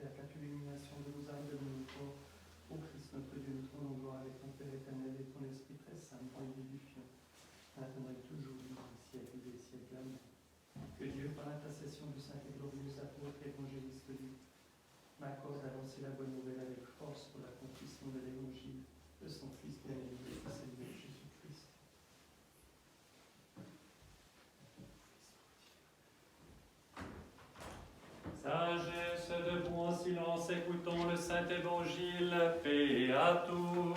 perpétuelle illumination de nos âmes, de nos corps. Ô Christ notre Dieu, nous tournons gloire avec ton Père éternel et ton Esprit très saint, en édifiant, maintenant et toujours, dans les siècles des siècles. Amen. Que Dieu, par l'intercession du saint et glorieux apôtre évangéliste Luc, m'accorde à lancer la bonne nouvelle avec force pour l'accomplissement de l'évangile de son Fils bien-aimé, le Seigneur Jésus-Christ. Sagesse, debout en silence, écoutons le Saint Évangile. Paix à tous.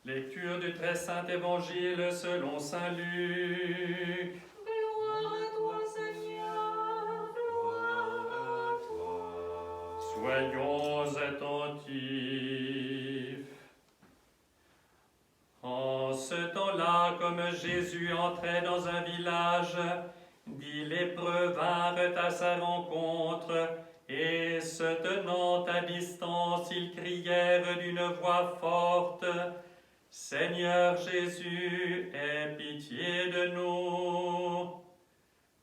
Lecture du très saint Évangile selon saint Luc. Gloire à toi, Seigneur, gloire à toi. Soyons attentifs. En ce temps-là, comme Jésus entrait dans un village, 10 lépreux vinrent à sa rencontre, et se tenant à distance, ils crièrent d'une voix forte: Seigneur Jésus, aie pitié de nous.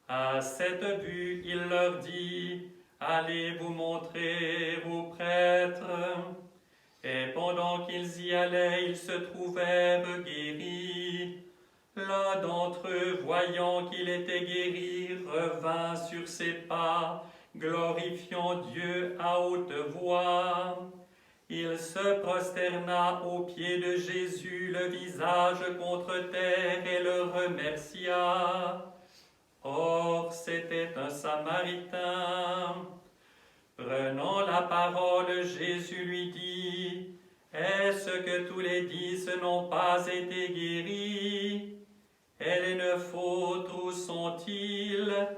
À cette vue, il leur dit: Allez vous montrer aux prêtres. Et pendant qu'ils y allaient, ils se trouvèrent guéris. L'un d'entre eux, voyant qu'il était guéri, revint sur ses pas, glorifiant Dieu à haute voix. Il se prosterna aux pieds de Jésus, le visage contre terre, et le remercia. Or, c'était un Samaritain. Prenant la parole, Jésus lui dit: Est-ce que tous les 10 n'ont pas été guéris? Et les 9 autres, où sont-ils?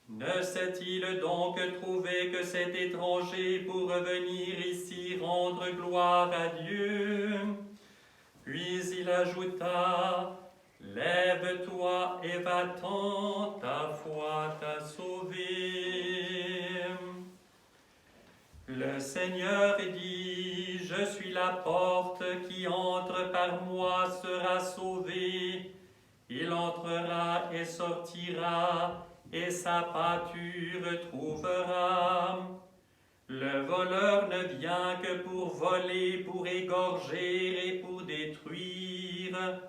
Ne s'est-il donc trouvé que cet étranger pour revenir ici rendre gloire à Dieu? Puis il ajouta: Lève-toi et va-t'en, ta foi t'a sauvé. Le Seigneur dit: Je suis la porte, qui entre par moi sera sauvé. Il entrera et sortira, et sa pâture trouvera. Le voleur ne vient que pour voler, pour égorger et pour détruire.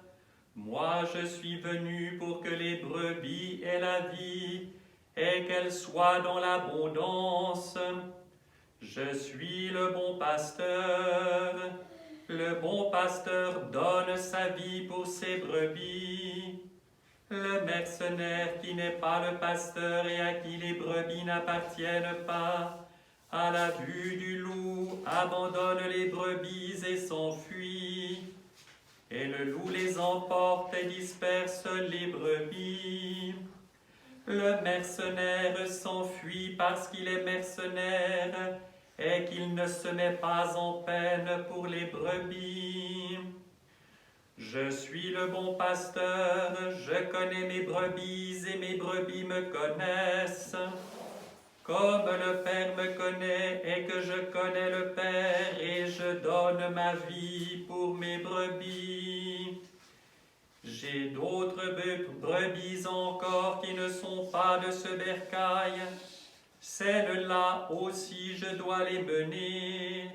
Moi, je suis venu pour que les brebis aient la vie, et qu'elles soient dans l'abondance. Je suis le bon pasteur. Le bon pasteur donne sa vie pour ses brebis. Le mercenaire qui n'est pas le pasteur et à qui les brebis n'appartiennent pas, à la vue du loup, abandonne les brebis et s'enfuit. Et le loup les emporte et disperse les brebis. Le mercenaire s'enfuit parce qu'il est mercenaire et qu'il ne se met pas en peine pour les brebis. Je suis le bon pasteur, je connais mes brebis et mes brebis me connaissent. Comme le Père me connaît et que je connais le Père, et je donne ma vie pour mes brebis. J'ai d'autres brebis encore qui ne sont pas de ce bercail. Celles-là aussi je dois les mener.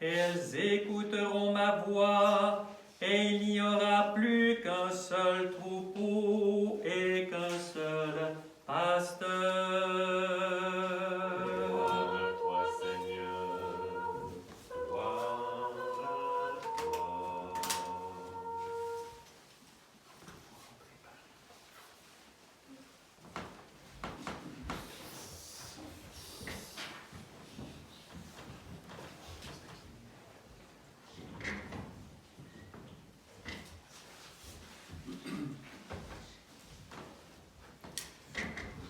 Elles écouteront ma voix, et il n'y aura plus qu'un seul troupeau et qu'un seul pasteur. Gloire à toi, Seigneur, gloire à toi.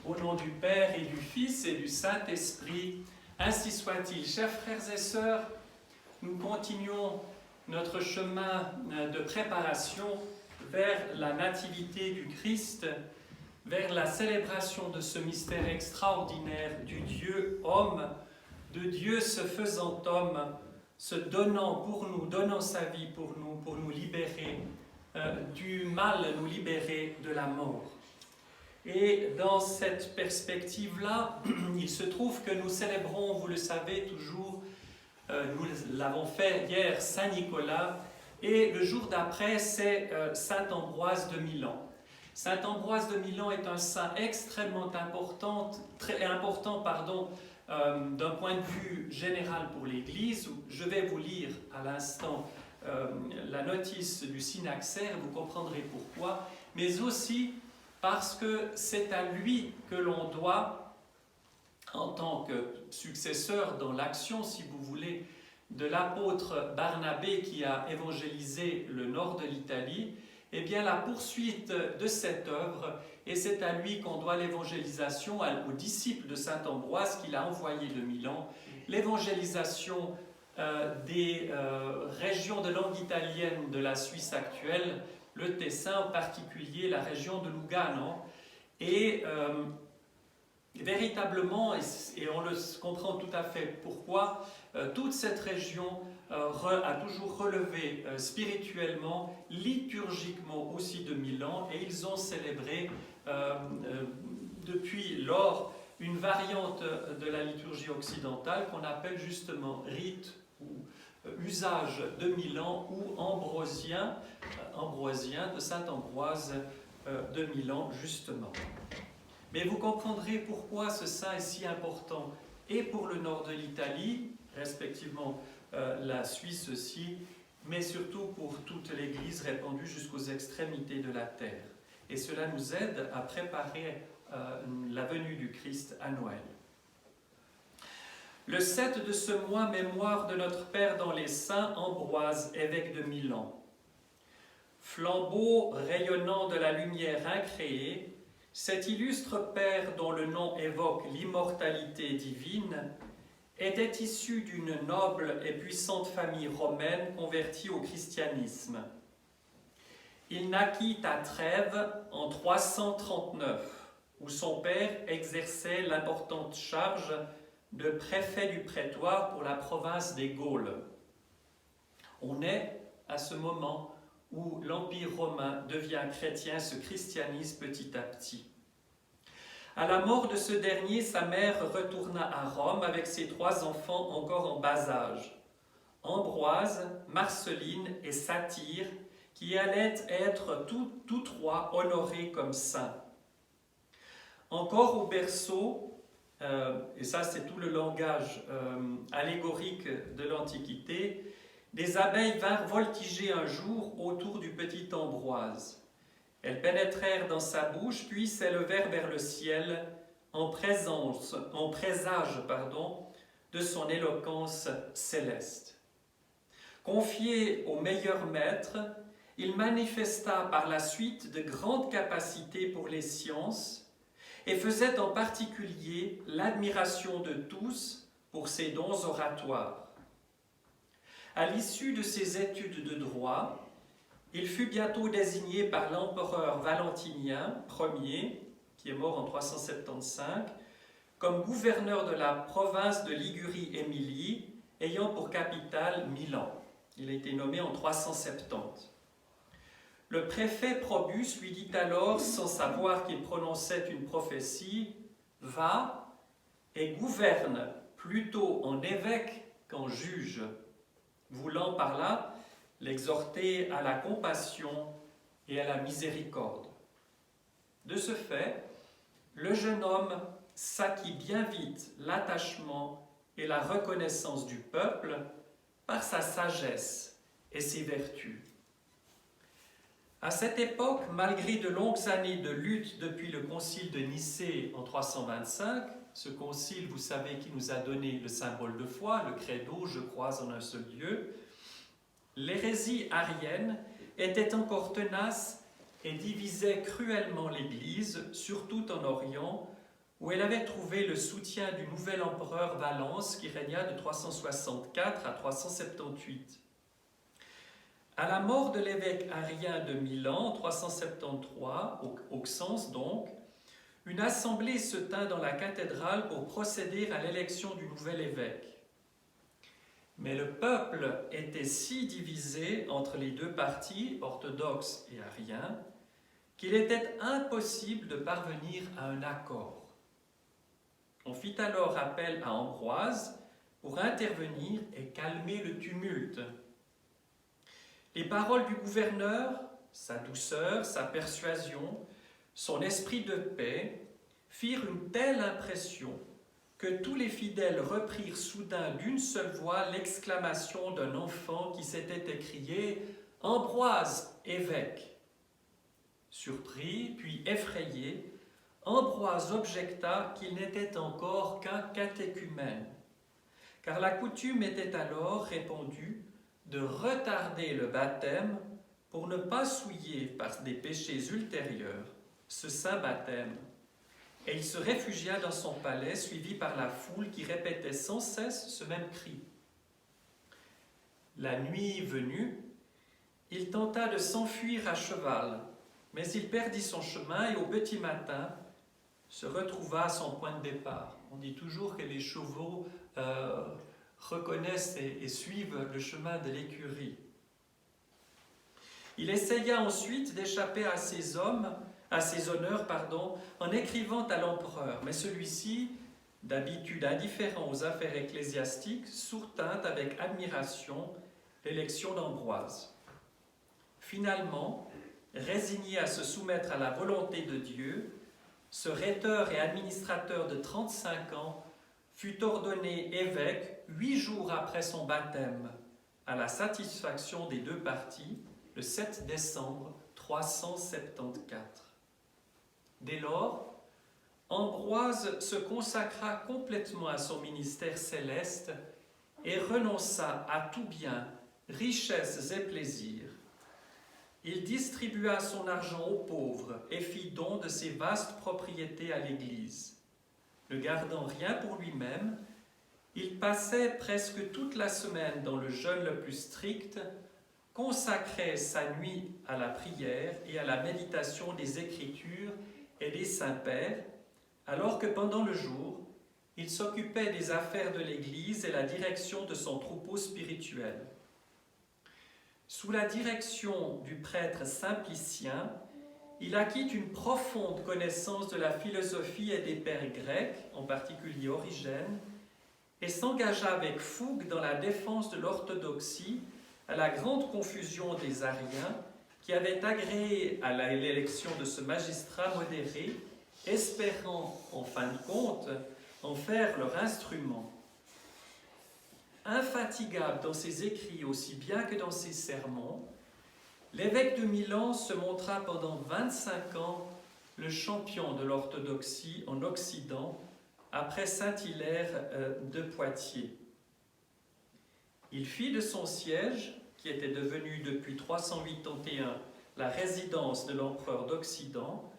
Au nom du Père et du Fils et du Saint-Esprit, ainsi soit-il. Chers frères et sœurs, nous continuons notre chemin de préparation vers la nativité du Christ, vers la célébration de ce mystère extraordinaire du Dieu homme, de Dieu se faisant homme, se donnant pour nous, donnant sa vie pour nous libérer du mal, nous libérer de la mort. Et dans cette perspective-là, il se trouve que nous célébrons, vous le savez toujours, nous l'avons fait hier, Saint Nicolas, et le jour d'après, c'est Saint Ambroise de Milan. Saint Ambroise de Milan est un saint extrêmement important, d'un point de vue général pour l'Église. Je vais vous lire à l'instant la notice du synaxaire, vous comprendrez pourquoi, mais aussi parce que c'est à lui que l'on doit, en tant que successeur dans l'action, si vous voulez, de l'apôtre Barnabé qui a évangélisé le nord de l'Italie, eh bien la poursuite de cette œuvre, et c'est à lui qu'on doit l'évangélisation, aux disciples de saint Ambroise qu'il a envoyé de Milan, l'évangélisation des régions de langue italienne de la Suisse actuelle, le Tessin en particulier, la région de Lugano, et véritablement, et on le comprend tout à fait pourquoi, toute cette région a toujours relevé spirituellement, liturgiquement aussi de Milan, et ils ont célébré depuis lors une variante de la liturgie occidentale qu'on appelle justement rite ou usage de Milan ou ambrosien de saint Ambroise de Milan justement. Mais vous comprendrez pourquoi ce saint est si important et pour le nord de l'Italie, respectivement la Suisse aussi, mais surtout pour toute l'Église répandue jusqu'aux extrémités de la terre. Et cela nous aide à préparer la venue du Christ à Noël. Le 7 de ce mois, mémoire de notre Père dans les saints, Ambroise, évêque de Milan. Flambeau rayonnant de la lumière incréée, cet illustre Père dont le nom évoque l'immortalité divine était issu d'une noble et puissante famille romaine convertie au christianisme. Il naquit à Trèves en 339, où son père exerçait l'importante charge de préfet du prétoire pour la province des Gaules. On est à ce moment où l'Empire romain devient chrétien, se christianise petit à petit. À la mort de ce dernier, sa mère retourna à Rome avec ses 3 enfants encore en bas âge, Ambroise, Marceline et Satyre, qui allaient être tous 3 honorés comme saints. Encore au berceau, et ça c'est tout le langage allégorique de l'Antiquité, des abeilles vinrent voltiger un jour autour du petit Ambroise. Elles pénétrèrent dans sa bouche, puis s'élevèrent vers le ciel en présage de son éloquence céleste. Confié au meilleur maître, il manifesta par la suite de grandes capacités pour les sciences et faisait en particulier l'admiration de tous pour ses dons oratoires. À l'issue de ses études de droit, il fut bientôt désigné par l'empereur Valentinien Ier, qui est mort en 375, comme gouverneur de la province de Ligurie-Émilie, ayant pour capitale Milan. Il a été nommé en 370. Le préfet Probus lui dit alors, sans savoir qu'il prononçait une prophétie, « Va et gouverne plutôt en évêque qu'en juge », voulant par là l'exhorter à la compassion et à la miséricorde. De ce fait, le jeune homme s'acquit bien vite l'attachement et la reconnaissance du peuple par sa sagesse et ses vertus. À cette époque, malgré de longues années de lutte depuis le concile de Nicée en 325, ce concile, vous savez, qui nous a donné le symbole de foi, le credo, je crois en un seul Dieu, l'hérésie arienne était encore tenace et divisait cruellement l'Église, surtout en Orient, où elle avait trouvé le soutien du nouvel empereur Valens qui régna de 364 à 378. À la mort de l'évêque Arien de Milan, en 373, Auxence donc, une assemblée se tint dans la cathédrale pour procéder à l'élection du nouvel évêque. Mais le peuple était si divisé entre les deux partis, orthodoxes et ariens, qu'il était impossible de parvenir à un accord. On fit alors appel à Ambroise pour intervenir et calmer le tumulte. Les paroles du gouverneur, sa douceur, sa persuasion, son esprit de paix firent une telle impression que tous les fidèles reprirent soudain d'une seule voix l'exclamation d'un enfant qui s'était écrié « Ambroise, évêque !» Surpris, puis effrayé, Ambroise objecta qu'il n'était encore qu'un catéchumène, car la coutume était alors répandue de retarder le baptême pour ne pas souiller par des péchés ultérieurs ce saint baptême. Et il se réfugia dans son palais, suivi par la foule qui répétait sans cesse ce même cri. La nuit venue, il tenta de s'enfuir à cheval, mais il perdit son chemin et au petit matin se retrouva à son point de départ. On dit toujours que les chevaux reconnaissent et suivent le chemin de l'écurie. Il essaya ensuite d'échapper à ses honneurs, en écrivant à l'empereur, mais celui-ci, d'habitude indifférent aux affaires ecclésiastiques, soutint avec admiration l'élection d'Ambroise. Finalement, résigné à se soumettre à la volonté de Dieu, ce rhéteur et administrateur de 35 ans fut ordonné évêque 8 jours après son baptême, à la satisfaction des deux parties, le 7 décembre 374. Dès lors, Ambroise se consacra complètement à son ministère céleste et renonça à tout bien, richesses et plaisirs. Il distribua son argent aux pauvres et fit don de ses vastes propriétés à l'Église. Ne gardant rien pour lui-même, il passait presque toute la semaine dans le jeûne le plus strict, consacrait sa nuit à la prière et à la méditation des Écritures et des Saints-Pères, alors que pendant le jour, il s'occupait des affaires de l'Église et la direction de son troupeau spirituel. Sous la direction du prêtre Simplicien, il acquit une profonde connaissance de la philosophie et des pères grecs, en particulier Origène, et s'engagea avec fougue dans la défense de l'orthodoxie à la grande confusion des Ariens qui avaient agréé à l'élection de ce magistrat modéré, espérant, en fin de compte, en faire leur instrument. Infatigable dans ses écrits aussi bien que dans ses sermons, l'évêque de Milan se montra pendant 25 ans le champion de l'orthodoxie en Occident, après Saint-Hilaire de Poitiers. Il fit de son siège, qui était devenu depuis 381 la résidence de l'empereur d'Occident,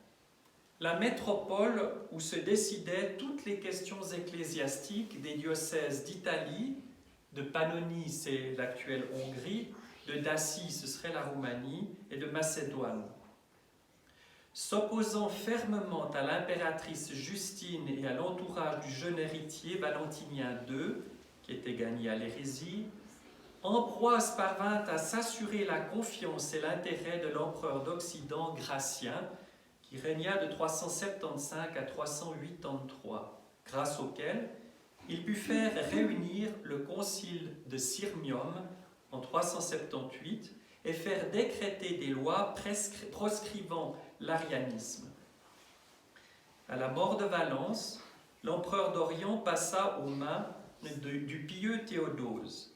la métropole où se décidaient toutes les questions ecclésiastiques des diocèses d'Italie, de Pannonie, c'est l'actuelle Hongrie, de Dacie, ce serait la Roumanie, et de Macédoine. S'opposant fermement à l'impératrice Justine et à l'entourage du jeune héritier Valentinien II, qui était gagné à l'hérésie, Ambroise parvint à s'assurer la confiance et l'intérêt de l'empereur d'Occident Gratien, qui régna de 375 à 383, grâce auquel il put faire réunir le concile de Sirmium en 378 et faire décréter des lois proscrivant l'arianisme. À la mort de Valence, l'empereur d'Orient passa aux mains du pieux Théodose,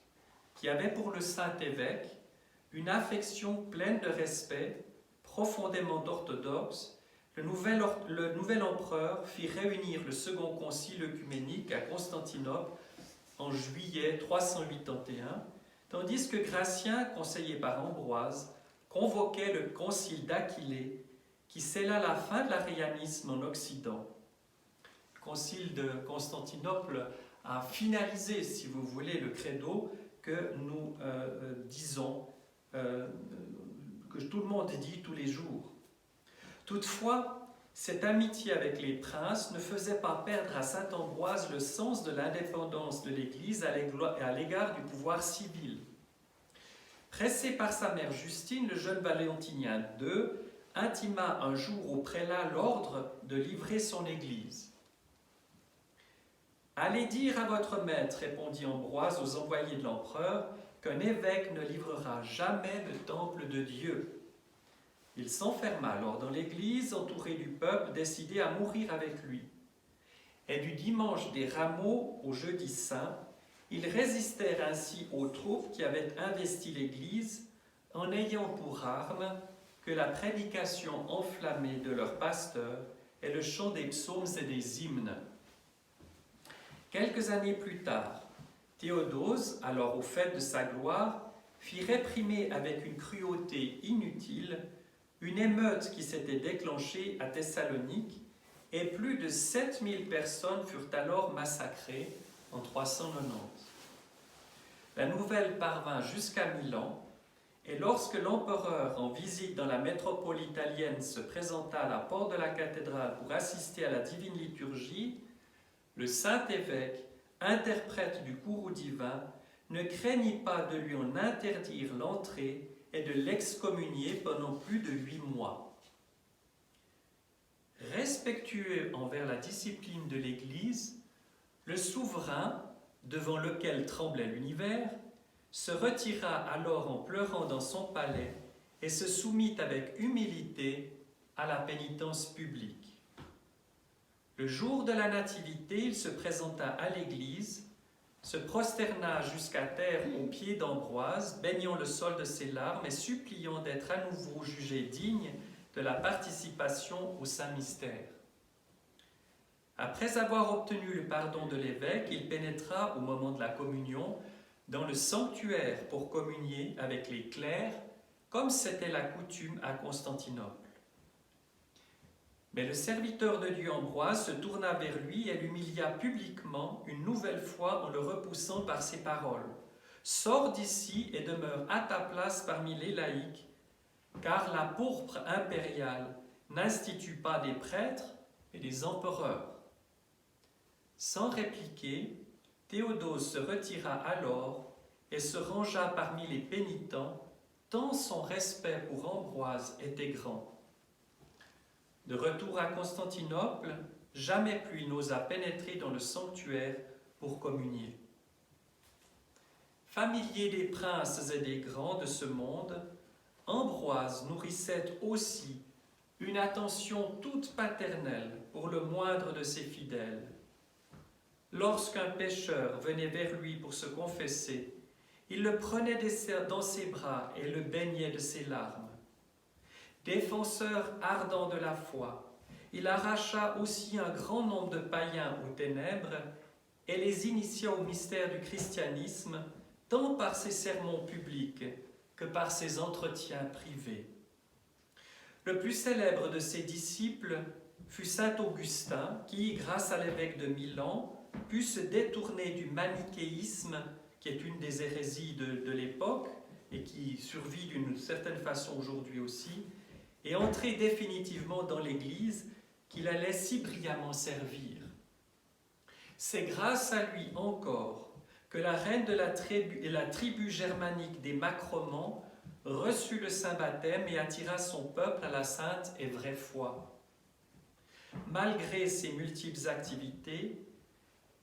qui avait pour le saint évêque une affection pleine de respect, profondément orthodoxe. Le nouvel empereur fit réunir le second concile œcuménique à Constantinople en juillet 381, tandis que Gratien, conseillé par Ambroise, convoquait le concile d'Aquilée, qui scella la fin de l'arianisme en Occident. Le concile de Constantinople a finalisé, si vous voulez, le credo que nous disons que tout le monde dit tous les jours. Toutefois, cette amitié avec les princes ne faisait pas perdre à saint Ambroise le sens de l'indépendance de l'Église à l'égard du pouvoir civil. Pressé par sa mère Justine, le jeune Valentinien II intima un jour au prélat l'ordre de livrer son Église. « Allez dire à votre maître, répondit Ambroise aux envoyés de l'empereur, qu'un évêque ne livrera jamais le temple de Dieu. » Il s'enferma alors dans l'église, entouré du peuple, décidé à mourir avec lui. Et du dimanche des Rameaux au jeudi saint, ils résistèrent ainsi aux troupes qui avaient investi l'église, en ayant pour arme que la prédication enflammée de leur pasteur et le chant des psaumes et des hymnes. Quelques années plus tard, Théodose, alors au fait de sa gloire, fit réprimer avec une cruauté inutile une émeute qui s'était déclenchée à Thessalonique et plus de 7000 personnes furent alors massacrées en 390. La nouvelle parvint jusqu'à Milan et lorsque l'empereur en visite dans la métropole italienne se présenta à la porte de la cathédrale pour assister à la divine liturgie, le saint évêque, interprète du courroux divin, ne craignit pas de lui en interdire l'entrée et de l'excommunier pendant plus de 8 mois. Respectueux envers la discipline de l'Église, le souverain, devant lequel tremblait l'univers, se retira alors en pleurant dans son palais et se soumit avec humilité à la pénitence publique. Le jour de la Nativité, il se présenta à l'église, se prosterna jusqu'à terre aux pieds d'Ambroise, baignant le sol de ses larmes et suppliant d'être à nouveau jugé digne de la participation au Saint-Mystère. Après avoir obtenu le pardon de l'évêque, il pénétra au moment de la communion dans le sanctuaire pour communier avec les clercs, comme c'était la coutume à Constantinople. Mais le serviteur de Dieu Ambroise se tourna vers lui et l'humilia publiquement une nouvelle fois en le repoussant par ces paroles. « Sors d'ici et demeure à ta place parmi les laïcs, car la pourpre impériale n'institue pas des prêtres, mais des empereurs. » Sans répliquer, Théodose se retira alors et se rangea parmi les pénitents, tant son respect pour Ambroise était grand. De retour à Constantinople, jamais plus il n'osa pénétrer dans le sanctuaire pour communier. Familier des princes et des grands de ce monde, Ambroise nourrissait aussi une attention toute paternelle pour le moindre de ses fidèles. Lorsqu'un pécheur venait vers lui pour se confesser, il le prenait dans ses bras et le baignait de ses larmes. Défenseur ardent de la foi, il arracha aussi un grand nombre de païens aux ténèbres et les initia au mystère du christianisme, tant par ses sermons publics que par ses entretiens privés. Le plus célèbre de ses disciples fut saint Augustin, qui, grâce à l'évêque de Milan, put se détourner du manichéisme, qui est une des hérésies de l'époque et qui survit d'une certaine façon aujourd'hui aussi, et entrer définitivement dans l'Église qu'il allait si brillamment servir. C'est grâce à lui encore que la reine de la tribu germanique des Macromans reçut le saint baptême et attira son peuple à la sainte et vraie foi. Malgré ses multiples activités,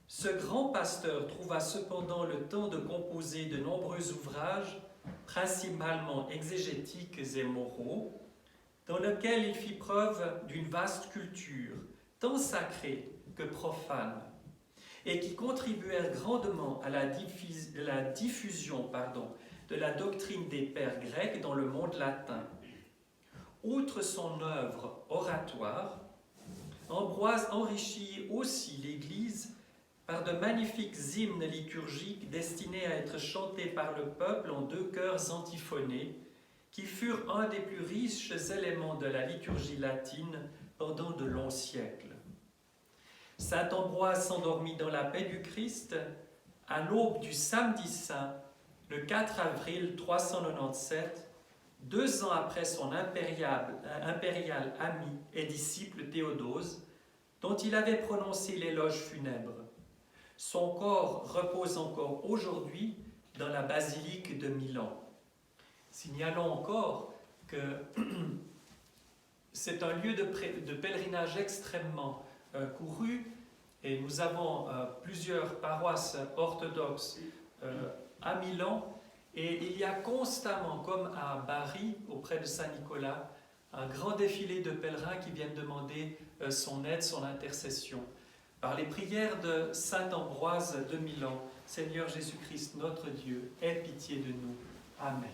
ce grand pasteur trouva cependant le temps de composer de nombreux ouvrages, principalement exégétiques et moraux, dans lesquels il fit preuve d'une vaste culture, tant sacrée que profane, et qui contribuèrent grandement à la diffusion de la doctrine des pères grecs dans le monde latin. Outre son œuvre oratoire, Ambroise enrichit aussi l'Église par de magnifiques hymnes liturgiques destinés à être chantés par le peuple en 2 chœurs antiphonés, qui furent un des plus riches éléments de la liturgie latine pendant de longs siècles. Saint Ambroise s'endormit dans la paix du Christ à l'aube du samedi saint, le 4 avril 397, 2 ans après son impérial ami et disciple Théodose, dont il avait prononcé l'éloge funèbre. Son corps repose encore aujourd'hui dans la basilique de Milan. Signalons encore que c'est un lieu de pèlerinage extrêmement couru, et nous avons plusieurs paroisses orthodoxes à Milan, et il y a constamment, comme à Bari, auprès de Saint-Nicolas, un grand défilé de pèlerins qui viennent demander son aide, son intercession. Par les prières de saint Ambroise de Milan, Seigneur Jésus-Christ, notre Dieu, aie pitié de nous. Amen.